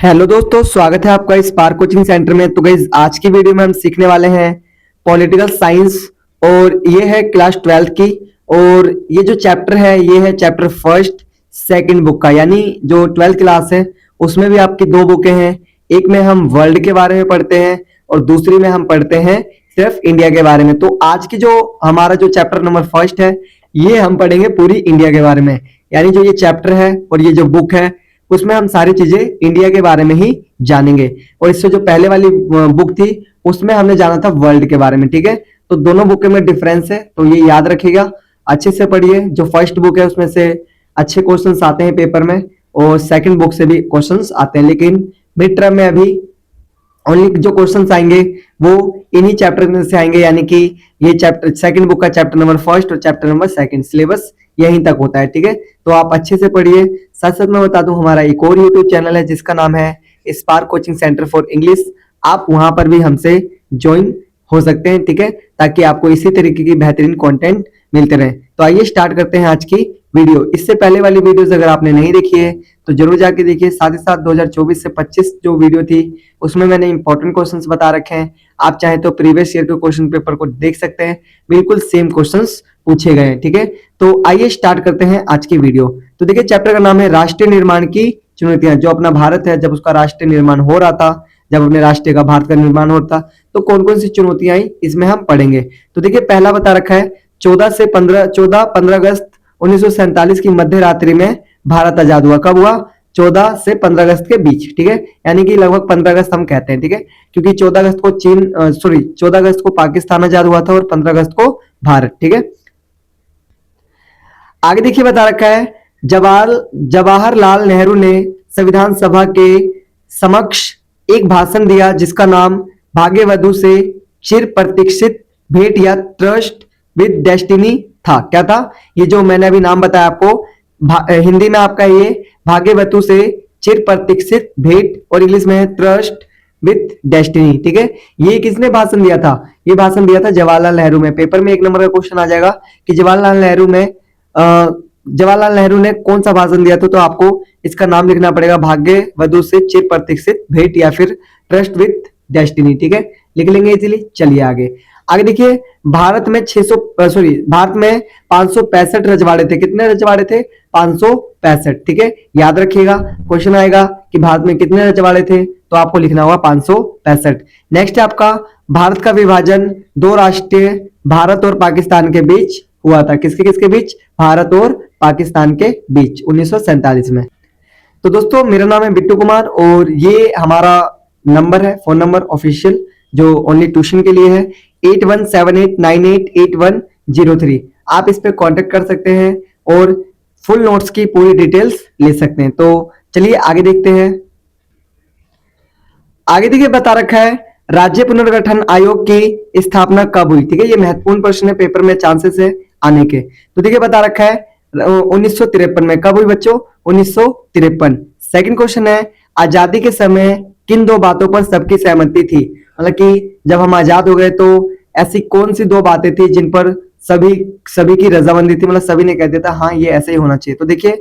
Hello दोस्तों, स्वागत है आपका स्पार्क कोचिंग सेंटर में। तो गाइस, आज की वीडियो में हम सीखने वाले हैं पॉलिटिकल साइंस और ये है क्लास 12 की। और ये जो चैप्टर है ये है चैप्टर फर्स्ट सेकंड बुक का, यानी जो 12th क्लास है उसमें भी आपकी दो बुकें हैं। एक में हम वर्ल्ड के बारे में पढ़ते हैं और दूसरी में हम पढ़ते हैं सिर्फ इंडिया के बारे में। तो आज की जो हमारा जो चैप्टर नंबर फर्स्ट है ये हम पढ़ेंगे पूरी इंडिया के बारे में, यानी जो ये चैप्टर है और ये जो बुक है उसमें हम सारी चीजें इंडिया के बारे में ही जानेंगे। और इससे जो पहले वाली बुक थी उसमें हमने जाना था वर्ल्ड के बारे में। ठीक है, तो दोनों बुक में डिफरेंस है, तो ये याद रखिएगा, अच्छे से पढ़िए। जो फर्स्ट बुक है उसमें से अच्छे क्वेश्चंस आते हैं पेपर में और सेकंड बुक से भी क्वेश्चंस आते हैं, लेकिन मिड टर्म में अभी ओनली जो क्वेश्चंस आएंगे वो इन्हीं चैप्टर में से आएंगे, यानी कि ये चैप्टर सेकंड बुक का चैप्टर नंबर फर्स्ट और चैप्टर नंबर सेकंड सिलेबस यहीं तक होता है। ठीक है, तो आप अच्छे से पढ़िए। साथ साथ मैं बता दूं, हमारा एक और यूट्यूब चैनल है जिसका नाम है spark coaching centre for English. आप वहां पर भी हमसे ज्वाइन हो सकते हैं, ठीक है, ताकि आपको इसी तरीके की बेहतरीन कंटेंट मिलते रहे। तो आइए स्टार्ट करते हैं आज की वीडियो। इससे पहले वाली वीडियोस अगर आपने नहीं देखी है तो जरूर जाके देखिए। साथ ही साथ 2024 से 25 जो वीडियो थी उसमें मैंने इंपॉर्टेंट क्वेश्चंस बता रखे हैं। आप चाहे तो प्रीवियस ईयर के क्वेश्चन पेपर को देख सकते हैं, बिल्कुल सेम क्वेश्चंस पूछे गए हैं। ठीक है, तो आइए स्टार्ट करते हैं आज की वीडियो। तो देखिए, चैप्टर का नाम है राष्ट्रीय निर्माण की चुनौतियां। जो अपना भारत है, जब उसका राष्ट्रीय निर्माण हो रहा था, जब अपने राष्ट्र का भारत का निर्माण हो रहा था, तो कौन कौन सी चुनौतियां आई इसमें हम पढ़ेंगे। तो देखिए, पहला बता रखा है 14 अगस्त 1947 की मध्य रात्रि में भारत आजाद हुआ। कब हुआ? 14 से 15 अगस्त के बीच। ठीक है, यानी कि लगभग 15 अगस्त हम कहते हैं। ठीक है, क्योंकि 14 अगस्त को 14 अगस्त को पाकिस्तान आजाद हुआ था और 15 अगस्त को भारत। ठीक है, आगे देखिए बता रखा है जवाहरलाल नेहरू ने संविधान सभा के समक्ष एक भाषण दिया जिसका नाम भाग्यवधु से चिर प्रतीक्षित भेंट या ट्रस्ट विद डेस्टिनी था। क्या था? ये जो मैंने अभी नाम बताया आपको, हिंदी में आपका ये भाग्यवधु से चिर प्रतीक्षित भेंट और इंग्लिश में है ट्रस्ट विथ डेस्टिनी। ठीक है, ये किसने भाषण दिया था? ये भाषण दिया था जवाहरलाल नेहरू में। पेपर में एक नंबर का क्वेश्चन आ जाएगा कि जवाहरलाल नेहरू ने कौन सा भाषण दिया था, तो आपको इसका नाम लिखना पड़ेगा भाग्यवधु से चिर प्रतीक्षित भेंट या फिर ट्रस्ट विथ डेस्टिनी। ठीक है, लिख लेंगे इजीली। चलिए आगे आगे देखिए, भारत में 565 रजवाड़े थे। कितने रजवाड़े थे? 565। ठीक है, याद रखिएगा, क्वेश्चन आएगा कि भारत में कितने रजवाड़े थे, तो आपको लिखना होगा 565। नेक्स्ट है आपका, भारत का विभाजन दो राष्ट्रीय भारत और पाकिस्तान के बीच हुआ था। किसके किसके बीच? भारत और पाकिस्तान के बीच 1947 में। तो दोस्तों, मेरा नाम है बिट्टू कुमार और ये हमारा नंबर है, फोन नंबर ऑफिशियल, जो ओनली ट्यूशन के लिए है, 8178988103। आप इस पे कांटेक्ट कर सकते हैं और फुल नोट्स की पूरी डिटेल्स ले सकते हैं। तो चलिए आगे देखते हैं। आगे देखिए, बता रखा है राज्य पुनर्गठन आयोग की स्थापना कब हुई। ठीक है, ये महत्वपूर्ण प्रश्न है, पेपर में चांसेस है आने के। तो देखिए, बता रखा है 1953 में। कब हुई बच्चों? 1953। सेकंड क्वेश्चन है, आजादी के समय किन दो बातों पर सबकी सहमति थी? मतलब कि जब हम आजाद हो गए तो ऐसी कौन सी दो बातें थी जिन पर सभी की रजामंदी थी, मतलब सभी ने कह दिया था हाँ ये ऐसे ही होना चाहिए। तो देखिए,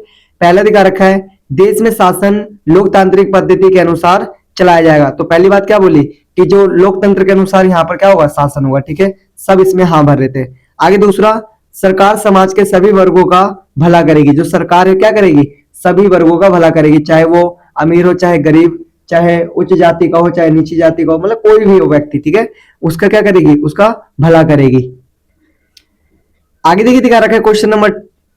पहला दिखा रखा है देश में शासन लोकतांत्रिक पद्धति के अनुसार चलाया जाएगा। तो पहली बात क्या बोली कि जो लोकतंत्र के अनुसार यहाँ पर क्या होगा? शासन होगा। ठीक है, सब इसमें हाँ भर रहे थे। आगे दूसरा, सरकार समाज के सभी वर्गों का भला करेगी। जो सरकार है क्या करेगी? सभी वर्गों का भला करेगी, चाहे वो अमीर हो, चाहे गरीब, चाहे उच्च जाति का हो, चाहे नीची जाति का हो, मतलब कोई भी हो व्यक्ति। ठीक है, उसका क्या करेगी? उसका भला करेगी। आगे देखिए, दिखा रखा है क्वेश्चन नंबर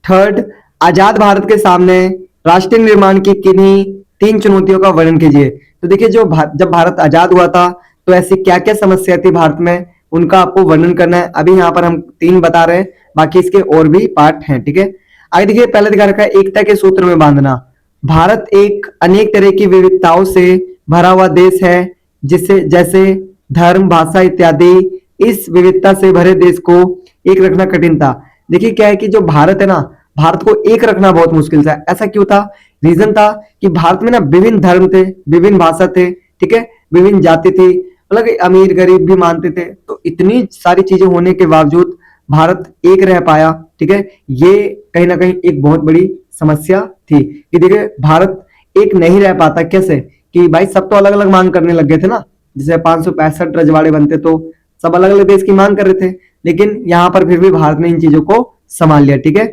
थर्ड, आजाद भारत के सामने राष्ट्रीय निर्माण की किन्हीं 3 चुनौतियों का वर्णन कीजिए। तो देखिए, जब भारत आजाद हुआ था तो ऐसी क्या क्या समस्या थी भारत में, उनका आपको वर्णन करना है। अभी यहाँ पर हम 3 बता रहे हैं, बाकी इसके और भी पार्ट हैं। ठीक है, आगे देखिए, पहले दिखा रखा है एकता के सूत्र में बांधना। भारत एक अनेक तरह की विविधताओं से भरा हुआ देश है, जिसे जैसे धर्म, भाषा इत्यादि। इस विविधता से भरे देश को एक रखना कठिन था। देखिए, क्या है कि जो भारत है ना, भारत को एक रखना बहुत मुश्किल था। ऐसा क्यों था? रीजन था कि भारत में ना विभिन्न धर्म थे, विभिन्न भाषा थे, ठीक है, विभिन्न जाति थी, मतलब अमीर गरीब भी मानते थे। तो इतनी सारी चीजें होने के बावजूद भारत एक रह पाया। ठीक है, ये कहीं ना कहीं एक बहुत बड़ी समस्या थी कि देखिए, भारत एक नहीं रह पाता। कैसे? कि भाई सब तो अलग अलग मांग करने लग गए थे ना, जैसे 565 रजवाड़े बनते तो सब अलग अलग देश की मांग कर रहे थे, लेकिन यहां पर फिर भी भारत ने इन चीजों को संभाल लिया। ठीक है,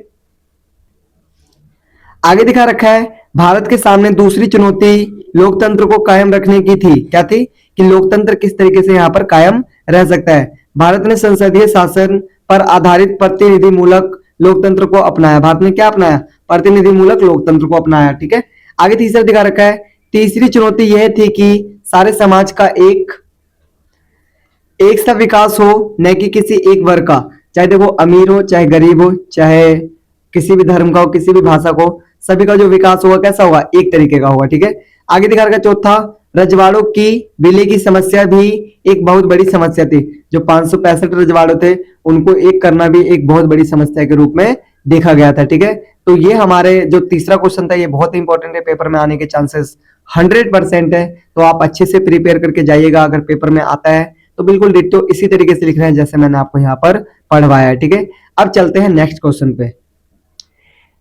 आगे दिखा रखा है भारत के सामने दूसरी चुनौती लोकतंत्र को कायम रखने की थी। क्या थी? कि लोकतंत्र किस तरीके से यहां पर कायम रह सकता है। भारत ने संसदीय शासन पर आधारित प्रतिनिधिमूलक लोकतंत्र को अपनाया। भारत ने क्या अपनाया? प्रतिनिधिमूलक लोकतंत्र को अपनाया। ठीक है, आगे तीसरा दिखा रखा है तीसरी चुनौती यह थी कि सारे समाज का एक सा विकास हो, न कि किसी एक वर्ग का, चाहे देखो अमीर हो चाहे गरीब हो, चाहे किसी भी धर्म का हो किसी भी भाषा को, सभी का जो विकास होगा कैसा होगा? एक तरीके का होगा। ठीक है, आगे दिखा रखा चौथा रजवाड़ों की विलय की समस्या भी एक बहुत बड़ी समस्या थी। जो 565 रजवाड़े थे उनको एक करना भी एक बहुत बड़ी समस्या के रूप में देखा गया था। ठीक है, तो ये हमारे जो तीसरा क्वेश्चन था ये बहुत इंपॉर्टेंट है, पेपर में आने के चांसेस 100% है। तो आप अच्छे से प्रिपेयर करके जाइएगा, अगर पेपर में आता है तो बिल्कुल डिट्टो इसी तरीके से लिखना है जैसे मैंने आपको यहाँ पर पढ़वाया है। ठीक है, अब चलते हैं नेक्स्ट क्वेश्चन पे।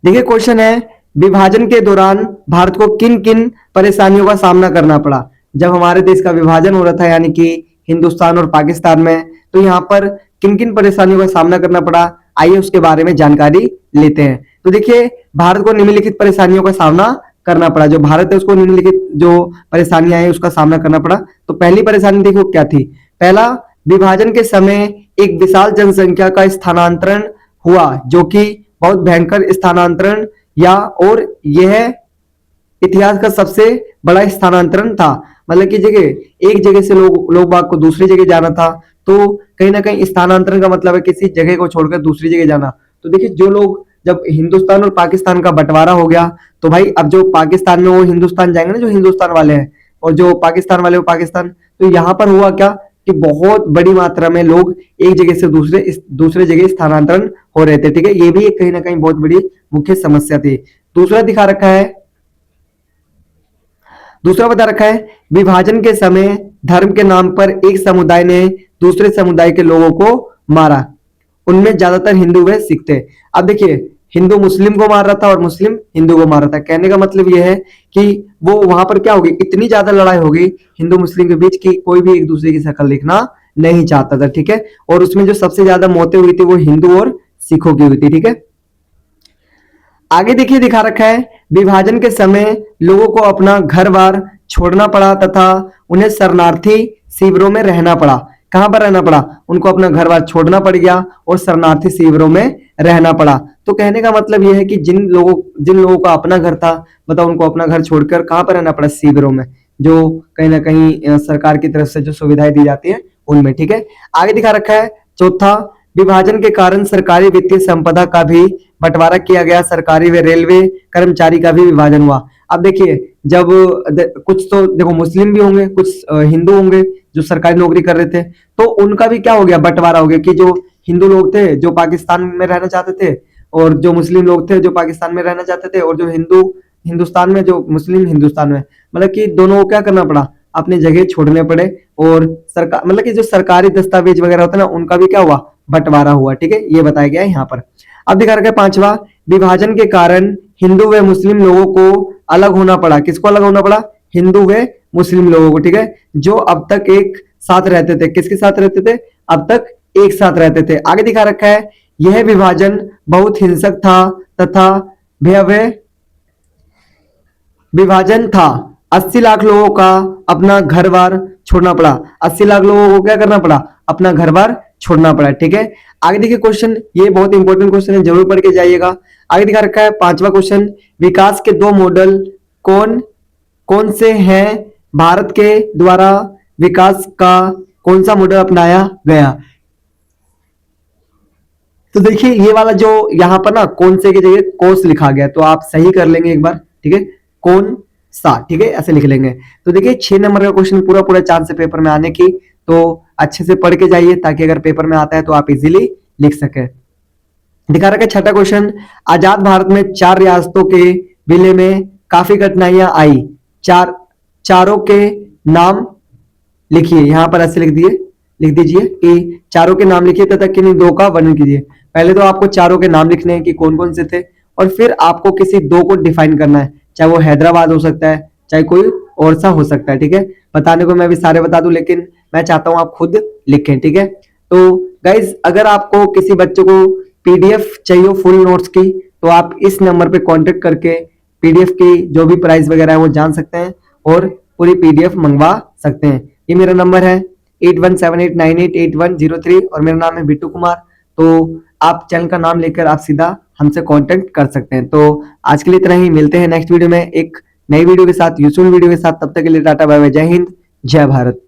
देखिए क्वेश्चन है विभाजन के दौरान भारत को किन किन परेशानियों का सामना करना पड़ा। जब हमारे देश का विभाजन हो रहा था यानी कि हिंदुस्तान और पाकिस्तान में, तो यहाँ पर किन किन परेशानियों का सामना करना पड़ा, आइए उसके बारे में जानकारी लेते हैं। तो देखिए भारत को निम्नलिखित परेशानियों का सामना करना पड़ा। जो भारत है उसको निम्नलिखित जो परेशानियां हैं उसका सामना करना पड़ा। तो पहली परेशानी देखो क्या थी। पहला, विभाजन के समय एक विशाल जनसंख्या का स्थानांतरण हुआ, जो कि बहुत भयंकर स्थानांतरण या और यह इतिहास का सबसे बड़ा स्थानांतरण था। मतलब कि एक जगह से लोग बाग को दूसरी जगह जाना था, तो कहीं ना कहीं स्थानांतरण का मतलब है किसी जगह को छोड़कर दूसरी जगह जाना। तो देखिए जो लोग, जब हिंदुस्तान और पाकिस्तान का बंटवारा हो गया तो भाई अब जो पाकिस्तान में वो हिंदुस्तान जाएंगे ना, जो हिंदुस्तान वाले हैं, और जो पाकिस्तान वाले वो पाकिस्तान। तो यहाँ पर हुआ क्या कि बहुत बड़ी मात्रा में लोग एक जगह से दूसरे जगह स्थानांतरण हो रहे थे। ठीक है, ये भी कहीं ना कहीं बहुत बड़ी मुख्य समस्या थी। दूसरा बता रखा है विभाजन के समय धर्म के नाम पर एक समुदाय ने दूसरे समुदाय के लोगों को मारा। उनमें ज्यादातर हिंदू व सिख थे। अब देखिए हिंदू मुस्लिम को मार रहा था और मुस्लिम हिंदू को मार रहा था। कहने का मतलब यह है कि वो वहां पर क्या होगी, इतनी ज्यादा लड़ाई होगी हिंदू मुस्लिम के बीच की कोई भी एक दूसरे की शक्ल देखना नहीं चाहता था। ठीक है, और उसमें जो सबसे ज्यादा मौतें हुई थी वो हिंदू और सिखों की हुई थी। ठीक है, आगे देखिए दिखा रखा है विभाजन के समय लोगों को अपना घर बार छोड़ना पड़ा तथा उन्हें शरणार्थी शिविरों में रहना पड़ा। कहां पर रहना पड़ा? उनको अपना घर बार छोड़ना पड़ गया और शरणार्थी शिविरों में रहना पड़ा। तो कहने का मतलब यह है कि जिन लोगों का अपना घर था, बताओ उनको अपना घर छोड़कर कहां पर रहना पड़ा? शिविरों में, जो कहीं ना कहीं सरकार की तरफ से जो सुविधाएं दी जाती है उनमें। ठीक है, आगे दिखा रखा है चौथा, विभाजन के कारण सरकारी वित्तीय संपदा का भी बंटवारा किया गया। सरकारी व रेलवे कर्मचारी का भी विभाजन हुआ। अब देखिए जब कुछ तो देखो मुस्लिम भी होंगे, कुछ हिंदू होंगे जो सरकारी नौकरी कर रहे थे, तो उनका भी क्या हो गया, बंटवारा हो गया कि जो हिंदू लोग थे जो पाकिस्तान में रहना चाहते थे, और जो मुस्लिम लोग थे जो पाकिस्तान में रहना चाहते थे, और जो हिंदू हिंदुस्तान में, जो मुस्लिम हिंदुस्तान में, मतलब कि दोनों को क्या करना पड़ा, अपने जगह छोड़ने पड़े। और सरकार मतलब कि जो सरकारी दस्तावेज वगैरह होता है ना, उनका भी क्या हुआ, बंटवारा हुआ। ठीक है, ये बताया गया है यहाँ पर। अब दिखा रखा है पांचवा, विभाजन के कारण हिंदू व मुस्लिम लोगों को अलग होना पड़ा। किसको अलग होना पड़ा? हिंदू व मुस्लिम लोगों को। ठीक है, जो अब तक एक साथ रहते थे। किसके साथ रहते थे? अब तक एक साथ रहते थे। आगे दिखा रखा है यह विभाजन बहुत हिंसक था तथा भयावह विभाजन था। 80 लाख लोगों का अपना घर बार छोड़ना पड़ा। 80 लाख लोगों को क्या करना पड़ा? अपना घर बार छोड़ना पड़ा। ठीक है, आगे देखिए क्वेश्चन, ये बहुत इंपॉर्टेंट क्वेश्चन है, जरूर पढ़ के जाइएगा। आगे दिखा रखा है पांचवा क्वेश्चन, विकास के दो मॉडल कौन कौन से हैं? भारत के द्वारा विकास का कौन सा मॉडल अपनाया गया? तो देखिए ये वाला जो यहाँ पर ना कौन से की जगह कोर्स लिखा गया, तो आप सही कर लेंगे एक बार। ठीक है, कौन सा, ठीक है, ऐसे लिख लेंगे। तो देखिए 6 नंबर का क्वेश्चन पूरा चांस है पेपर में आने की, तो अच्छे से पढ़ के जाइए ताकि अगर पेपर में आता है तो आप इजीली लिख सके। दिखा रखा है छठा क्वेश्चन, आजाद भारत में 4 रियासतों के विलय में काफी कठिनाइयां आई। चारों के नाम लिखिए। यहां पर ऐसे लिख दीजिए कि चारों के नाम लिखिए तथा किन्हीं 2 का वर्णन कीजिए। पहले तो आपको चारों के नाम लिखने हैं कि कौन कौन से थे, और फिर आपको किसी 2 को डिफाइन करना है, चाहे वो हैदराबाद हो सकता है, चाहे कोई और सा हो सकता है, ठीक है। बताने को मैं भी सारे बता दूं, लेकिन मैं चाहता हूं आप खुद लिखें, ठीक है। तो गाइज अगर आपको किसी बच्चे को पीडीएफ चाहिए फुल नोट्स की, तो आप इस नंबर पे कांटेक्ट करके पीडीएफ की जो भी प्राइस वगैरह है वो जान सकते हैं और पूरी पीडीएफ मंगवा सकते हैं। ये मेरा नंबर है 8178988103 और मेरा नाम है बिट्टू कुमार। तो आप चैनल का नाम लेकर आप सीधा हमसे कांटेक्ट कर सकते हैं। तो आज के लिए इतना ही, मिलते हैं नेक्स्ट वीडियो में एक नई वीडियो के साथ, यूजफुल वीडियो के साथ। तब तक के लिए टाटा बाय बाय, जय हिंद, जय भारत।